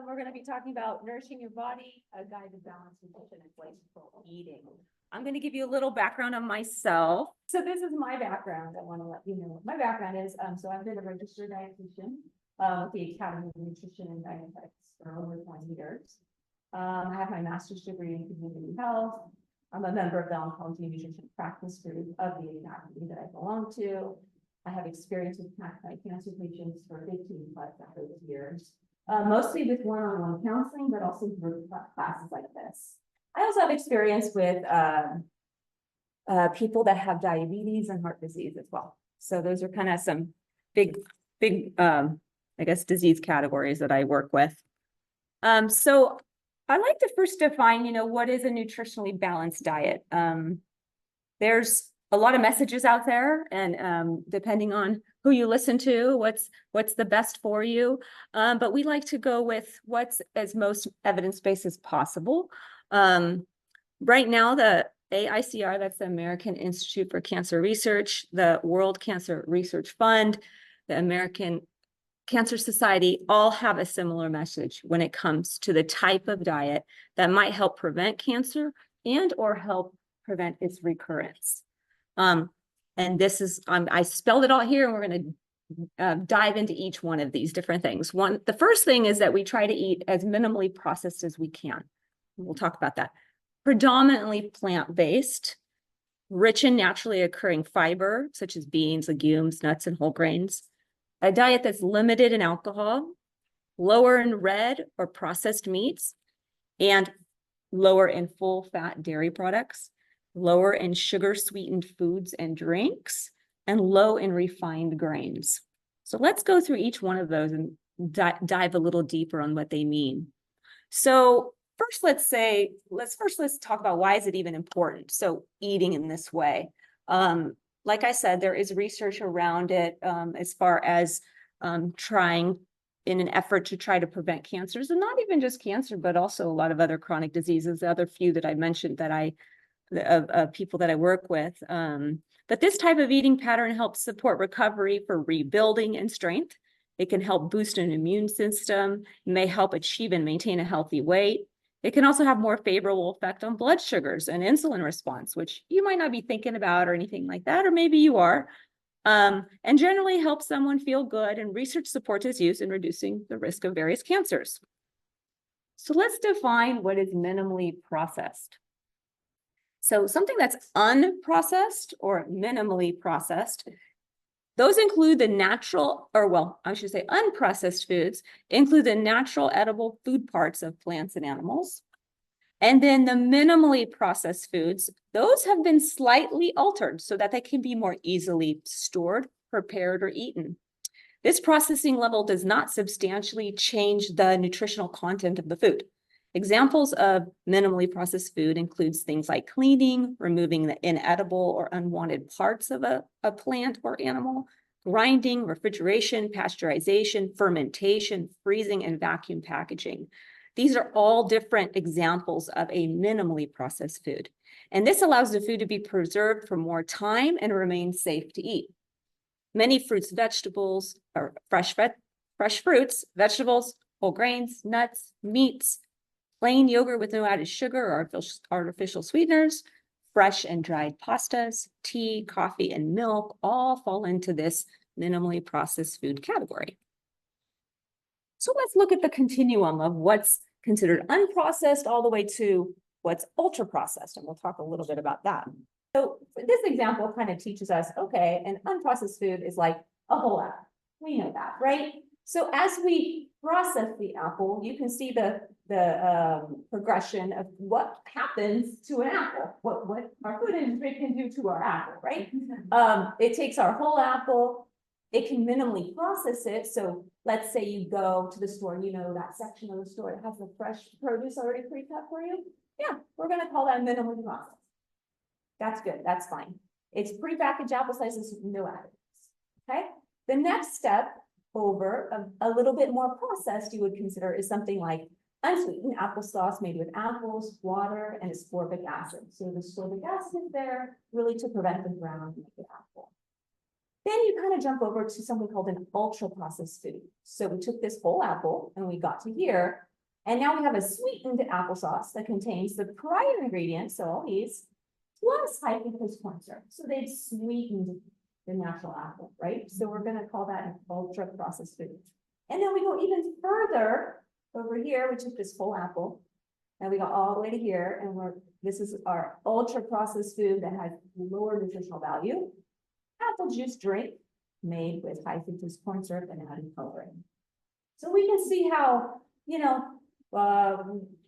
We're going to be talking about nourishing your body, a guide to balanced nutrition and flavorful eating. I'm going to give you a little background on myself. So this is my background. I want to let you know what my background is. So I've been a registered dietitian with the Academy of Nutrition and Dietetics for over 20 years. I have my master's degree in community health. I'm a member of the Oncology Nutrition Practice Group of the Academy that I belong to. I have experience with pancreatic cancer patients for 15 plus years. Mostly with one-on-one counseling, but also group classes like this. I also have experience with people that have diabetes and heart disease as well. So those are kind of some big, I guess, disease categories that I work with. So I like to first define, what is a nutritionally balanced diet? There's a lot of messages out there, and depending on who you listen to, what's the best for you. But we like to go with what's as most evidence-based as possible. Right now, the AICR, that's the American Institute for Cancer Research, the World Cancer Research Fund, the American Cancer Society, all have a similar message when it comes to the type of diet that might help prevent cancer and or help prevent its recurrence. And this is, I spelled it all here, and we're going to dive into each one of these different things. The first thing is that we try to eat as minimally processed as we can. We'll talk about that. Predominantly plant-based, rich in naturally occurring fiber, such as beans, legumes, nuts, and whole grains. A diet that's limited in alcohol, lower in red or processed meats, and lower in full-fat dairy products, lower in sugar-sweetened foods and drinks, and low in refined grains. So let's go through each one of those and dive a little deeper on what they mean. So first, let's talk about why is it even important? So eating in this way. Like I said, there is research around it as far as trying in an effort to try to prevent cancers, and not even just cancer, but also a lot of other chronic diseases, the other few that I mentioned that of people that I work with. But this type of eating pattern helps support recovery for rebuilding and strength. It can help boost an immune system, may help achieve and maintain a healthy weight. It can also have more favorable effect on blood sugars and insulin response, which you might not be thinking about or anything like that, or maybe you are, and generally helps someone feel good, and research supports its use in reducing the risk of various cancers. So let's define what is minimally processed. So something that's unprocessed or minimally processed, those include the natural, or well, I should say unprocessed foods, include the natural edible food parts of plants and animals. And then the minimally processed foods, those have been slightly altered so that they can be more easily stored, prepared, or eaten. This processing level does not substantially change the nutritional content of the food. Examples of minimally processed food includes things like cleaning, removing the inedible or unwanted parts of a plant or animal, grinding, refrigeration, pasteurization, fermentation, freezing, and vacuum packaging. These are all different examples of a minimally processed food. And this allows the food to be preserved for more time and remain safe to eat. Many fruits, vegetables, or fresh fruits, vegetables, whole grains, nuts, meats, plain yogurt with no added sugar or artificial sweeteners, fresh and dried pastas, tea, coffee, and milk all fall into this minimally processed food category. So let's look at the continuum of what's considered unprocessed all the way to what's ultra processed, and we'll talk a little bit about that. So this example kind of teaches us, okay, an unprocessed food is like a whole apple. We know that, right? So as we process the apple, you can see the progression of what happens to an apple, what our food industry can do to our apple, right? It takes our whole apple, it can minimally process it. So let's say you go to the store, that section of the store that has the fresh produce already pre-cut for you. Yeah, we're going to call that minimally processed. That's good, that's fine. It's prepackaged apple slices, no additives, okay? The next step over a little bit more processed you would consider is something like unsweetened applesauce made with apples, water, and ascorbic acid. So the ascorbic acid is there really to prevent the browning of the apple. Then you kind of jump over to something called an ultra processed food. So we took this whole apple and we got to here, and now we have a sweetened applesauce that contains the prior ingredients, so all these, plus high fructose corn syrup. So they've sweetened the natural apple, right? So we're gonna call that an ultra processed food. And then we go even further over here, we took this whole apple, and we got all the way to here, and this is our ultra processed food that has lower nutritional value. Apple juice drink made with high fructose corn syrup and added coloring. So we can see how,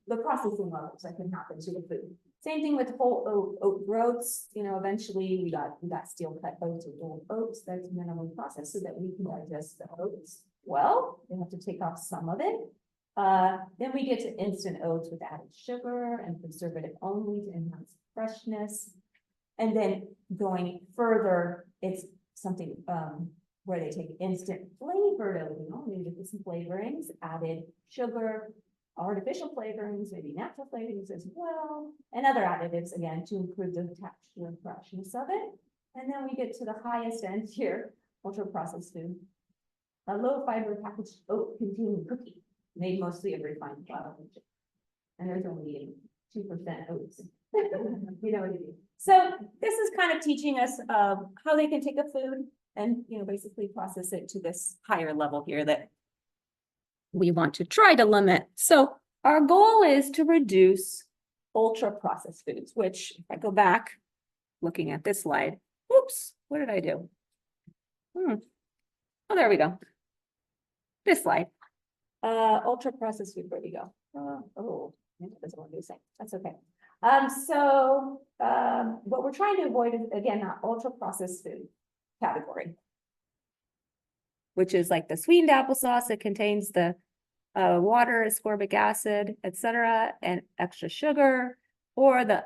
the processing levels that can happen to the food. Same thing with whole oat groats, eventually we got steel cut oats or old oats that's minimally processed so that we can digest the oats. Well, we have to take off some of it. Then we get to instant oats with added sugar and preservative only to enhance freshness. And then going further, it's something where they take instant flavored oatmeal, maybe with some flavorings, added sugar, artificial flavorings, maybe natural flavorings as well, and other additives again to improve the texture and freshness of it. And then we get to the highest end here, ultra processed food, a low fiber packaged oat containing cookie made mostly of refined flour, and there's only 2% oats. You know what I mean? So this is kind of teaching us how they can take a food and basically process it to this higher level here that we want to try to limit. So our goal is to reduce ultra processed foods, which if I go back looking at this slide, whoops, what did I do? Oh, there we go. This slide. Ultra processed food, where we go? It doesn't want to do the same. That's okay. What we're trying to avoid is, again, that ultra processed food category, which is like the sweetened applesauce that contains the water, ascorbic acid, etc., and extra sugar, or the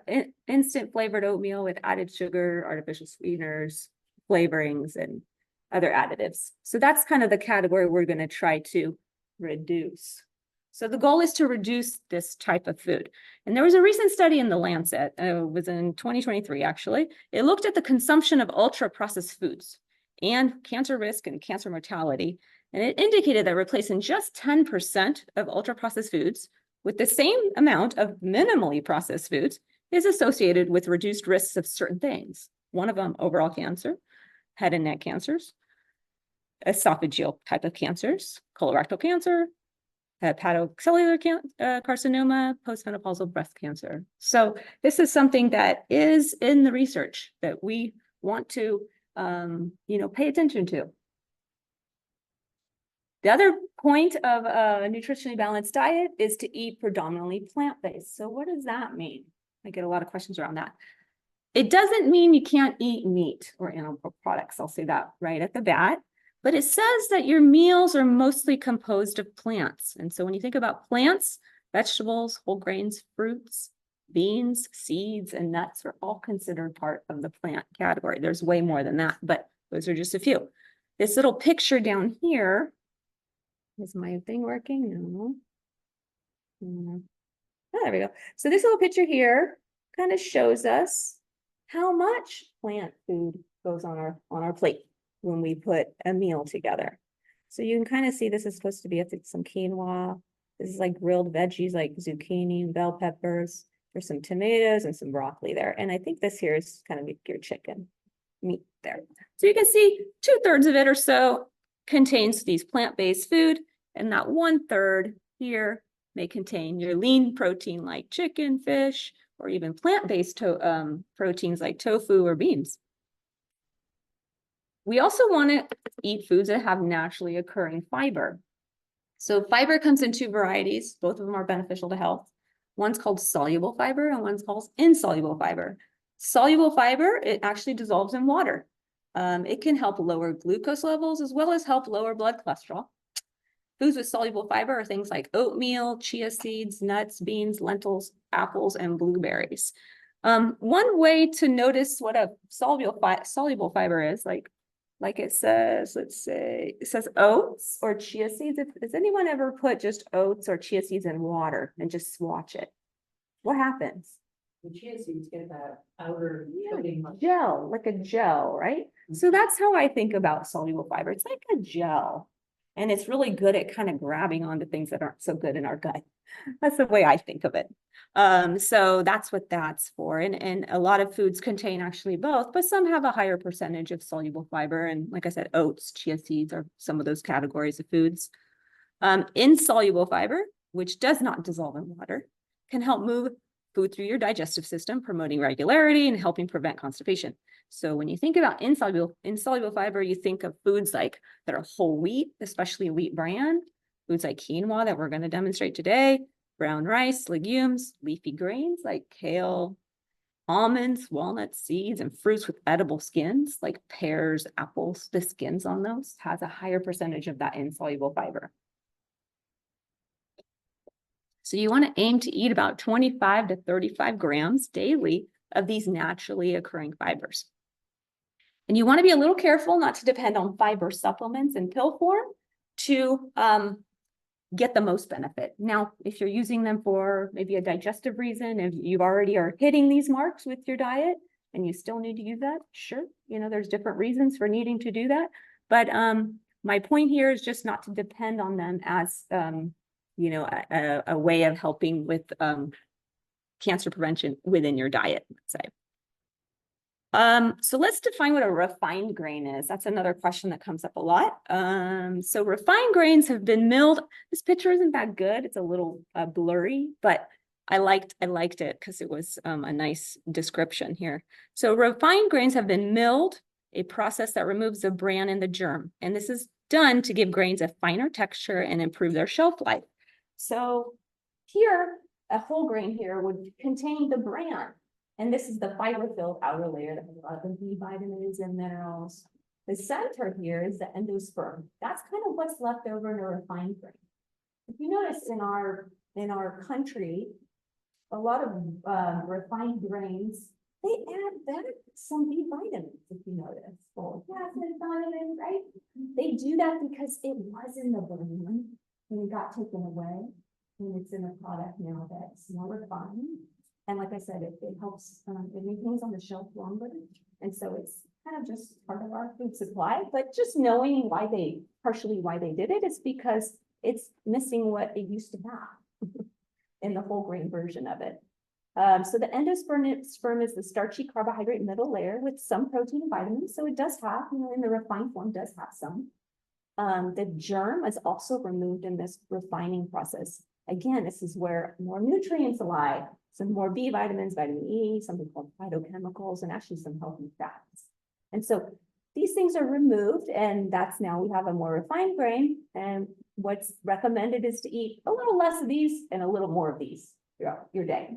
instant flavored oatmeal with added sugar, artificial sweeteners, flavorings, and other additives. So that's kind of the category we're going to try to reduce. So the goal is to reduce this type of food. And there was a recent study in The Lancet, it was in 2023 actually. It looked at the consumption of ultra processed foods and cancer risk and cancer mortality. And it indicated that replacing just 10% of ultra processed foods with the same amount of minimally processed foods is associated with reduced risks of certain things. One of them, overall cancer, head and neck cancers, esophageal type of cancers, colorectal cancer, hepatocellular carcinoma, postmenopausal breast cancer. So this is something that is in the research that we want to, pay attention to. The other point of a nutritionally balanced diet is to eat predominantly plant-based. So what does that mean? I get a lot of questions around that. It doesn't mean you can't eat meat or animal products. I'll say that right at the bat. But it says that your meals are mostly composed of plants. And so when you think about plants, vegetables, whole grains, fruits, beans, seeds, and nuts are all considered part of the plant category. There's way more than that, but those are just a few. This little picture down here, is my thing working? No. Oh, there we go. So this little picture here kind of shows us how much plant food goes on our plate when we put a meal together. So you can kind of see this is supposed to be, I think, some quinoa. This is like grilled veggies like zucchini and bell peppers. There's some tomatoes and some broccoli there. And I think this here is kind of your chicken meat there. So you can see 2/3 of it or so contains these plant-based food, and that 1/3 here may contain your lean protein like chicken, fish, or even plant-based proteins like tofu or beans. We also want to eat foods that have naturally occurring fiber. So fiber comes in 2 varieties. Both of them are beneficial to health. One's called soluble fiber and one's called insoluble fiber. Soluble fiber, it actually dissolves in water. It can help lower glucose levels as well as help lower blood cholesterol. Foods with soluble fiber are things like oatmeal, chia seeds, nuts, beans, lentils, apples, and blueberries. One way to notice what a soluble fiber is, like it says, let's say, it says oats or chia seeds. Has anyone ever put just oats or chia seeds in water and just watch it? What happens? The chia seeds get that outer coating. Gel, like a gel, right? So that's how I think about soluble fiber. It's like a gel. And it's really good at kind of grabbing onto things that aren't so good in our gut. That's the way I think of it. So that's what that's for. And a lot of foods contain actually both, but some have a higher percentage of soluble fiber. And like I said, oats, chia seeds are some of those categories of foods. Insoluble fiber, which does not dissolve in water, can help move food through your digestive system, promoting regularity and helping prevent constipation. So when you think about insoluble fiber, you think of foods like that are whole wheat, especially wheat bran, foods like quinoa that we're going to demonstrate today, brown rice, legumes, leafy grains like kale, almonds, walnuts, seeds, and fruits with edible skins like pears, apples. The skins on those has a higher percentage of that insoluble fiber. So you want to aim to eat about 25 to 35 grams daily of these naturally occurring fibers. And you want to be a little careful not to depend on fiber supplements in pill form to get the most benefit. Now, if you're using them for maybe a digestive reason, if you already are hitting these marks with your diet and you still need to use that, sure, there's different reasons for needing to do that. But my point here is just not to depend on them as a way of helping with cancer prevention within your diet, let's say. So let's define what a refined grain is. That's another question that comes up a lot. So refined grains have been milled. This picture isn't that good. It's a little blurry, but I liked it because it was a nice description here. So refined grains have been milled, a process that removes the bran and the germ. And this is done to give grains a finer texture and improve their shelf life. So here, a whole grain here would contain the bran. And this is the fiber-filled outer layer that has a lot of B vitamins and minerals. The center here is the endosperm. That's kind of what's left over in a refined grain. If you notice in our country, a lot of refined grains, they add back some B vitamins, if you notice. Folic acid, vitamins, right? They do that because it was in the bran and it got taken away. And it's in a product now that's more refined. And like I said, it helps, it maintains on the shelf longer. And so it's kind of just part of our food supply, but just knowing partially why they did it is because it's missing what it used to have in the whole grain version of it. So the endosperm is the starchy carbohydrate middle layer with some protein and vitamins. So it does have, in the refined form does have some. The germ is also removed in this refining process. Again, this is where more nutrients lie. Some more B vitamins, vitamin E, something called phytochemicals, and actually some healthy fats. And so these things are removed, and that's now we have a more refined grain. And what's recommended is to eat a little less of these and a little more of these throughout your day.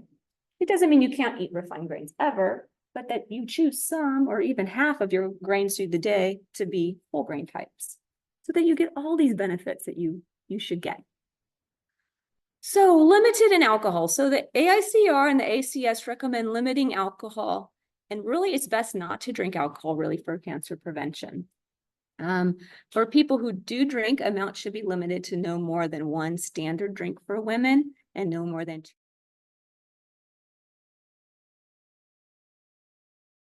It doesn't mean you can't eat refined grains ever, but that you choose some or even half of your grains through the day to be whole grain types, so that you get all these benefits that you should get. So limited in alcohol. So the AICR and the ACS recommend limiting alcohol, and really it's best not to drink alcohol really for cancer prevention. For people who do drink, amount should be limited to no more than 1 standard drink for women and no more than 2